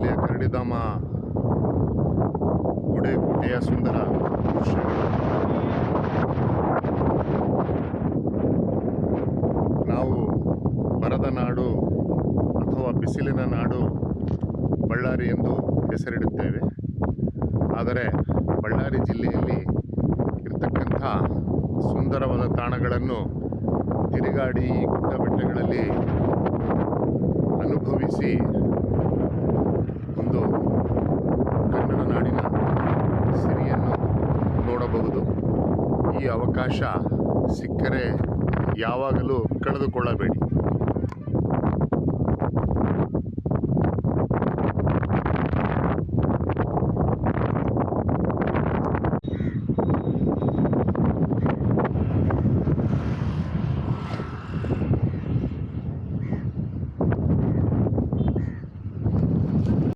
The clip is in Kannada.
ಇಲ್ಲಿಯ ಕರಡಿಧಾಮ ಗುಡೆಯ ಸುಂದರ ದೃಶ್ಯಗಳು. ನಾವು ಬರದ ನಾಡು ಅಥವಾ ಬಿಸಿಲಿನ ನಾಡು ಬಳ್ಳಾರಿ ಎಂದು ಹೆಸರಿಡುತ್ತೇವೆ. ಆದರೆ ಬಳ್ಳಾರಿ ಜಿಲ್ಲೆಯಲ್ಲಿ ಇರತಕ್ಕಂಥ ಸುಂದರವಾದ ತಾಣಗಳನ್ನು ತಿರುಗಾಡಿ ಈ ಗುಡ್ಡ ಬೆಟ್ಟಗಳಲ್ಲಿ ಅನುಭವಿಸಿ ಒಂದು ಕನ್ನಡ ನಾಡಿನ ಸಿರಿಯನ್ನು ನೋಡಬಹುದು. ಈ ಅವಕಾಶ ಸಿಕ್ಕರೆ ಯಾವಾಗಲೂ ಕಳೆದುಕೊಳ್ಳಬೇಡಿ.